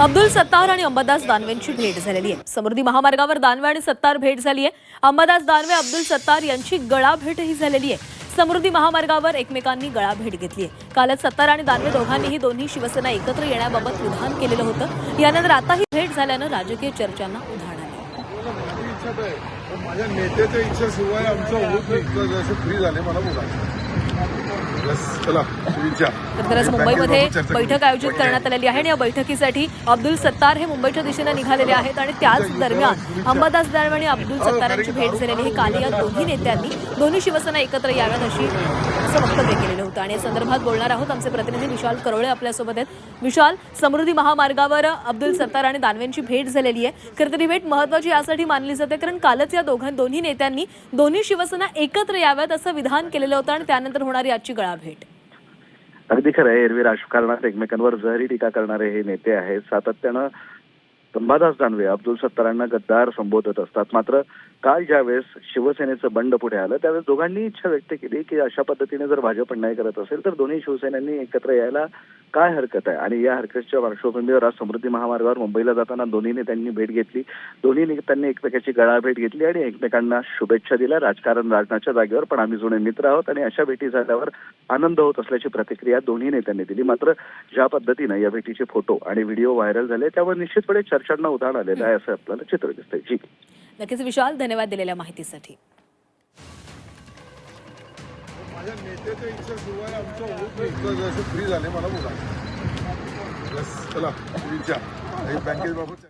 अब्दुल सत्तार आणि अंबादास दानवेंची भेट झालेली आहे। समृद्धी महामार्गावर दानवे आणि सत्तार भेट झाली आहे। अंबादास दानवे अब्दुल सत्तार यांची गळाभेटही झालेली आहे। समृद्धी महामार्गावर एकमेकांनी गळाभेट घेतली आहे। कालच सत्तार आणि दानवे दोघांनीही दोन्ही शिवसेना एकत्र येण्याबाबत विधान केलेलं होतं। यानंतर आता ही भेट झाल्यानं राजकीय चर्चांना उधाण आलं। माझ्या नेत्याच्या इच्छेशिवाय आमचं होत नाही, जसं फ्री झाले मला बोला। तर आज मुंबईमध्ये बैठक आयोजित करण्यात आलेली आहे आणि या बैठकीसाठी अब्दुल सत्तार हे मुंबईच्या दिशेने निघालेले आहेत आणि त्याच दरम्यान अंबादास दानवे आणि अब्दुल सत्तारांची भेट झालेली आहे। काल या दोन्ही नेत्यांनी दोन्ही शिवसेना एकत्र याव्यात असं वक्तव्य केलेलं होतं आणि या संदर्भात बोलणार आहोत। आमचे प्रतिनिधी विशाल करोळे आपल्यासोबत आहेत। विशाल, समृद्धी महामार्गावर अब्दुल सत्तार आणि दानवेंची भेट झालेली आहे। खरं तर ही भेट महत्त्वाची यासाठी मानली जाते कारण कालच या दोन्ही नेत्यांनी दोन्ही शिवसेना एकत्र याव्यात असं विधान केलेलं होतं आणि त्यानंतर होणारी आजची गळाभेट। अगदी खरं आहे। एरवी राजकारणात एकमेकांवर जहरी टीका करणारे हे नेते आहेत। सातत्यानं अंबादास दानवे अब्दुल सत्तारांना गद्दार संबोधत असतात। मात्र काल ज्यावेळेस शिवसेनेचं बंड पुढे आलं त्यावेळेस दोघांनी इच्छा व्यक्त केली की अशा पद्धतीने जर भाजप अन्याय करत असेल तर दोन्ही शिवसेनांनी एकत्र यायला काय हरकत आहे। आणि या हरकतच्या पार्श्वभूमीवर आज समृद्धी महामार्गावर मुंबईला जाताना दोन्ही नेत्यांनी भेट घेतली। दोन्ही नेत्यांनी एकमेकाची गळाभेट घेतली आणि एकमेकांना शुभेच्छा दिल्या। राजकारण राजनाच्या जागेवर पण आम्ही जुने मित्र आहोत आणि अशा भेटी झाल्यावर आनंद होत असल्याची प्रतिक्रिया दोन्ही नेत्यांनी दिली। मात्र ज्या पद्धतीनं या भेटीचे फोटो आणि व्हिडिओ व्हायरल झाले त्यावर निश्चितपणे चर्चांना उधाण आलेलं आहे असं आपल्याला चित्र दिसतंय। जी नक्कीच विशाल, धन्यवाद दिलेल्या माहितीसाठी। माझ्या नेत्याच्या इच्छेशिवाय आमचं होत नाही, जसं फ्री झाले मला बोला। चला बँकेबाबत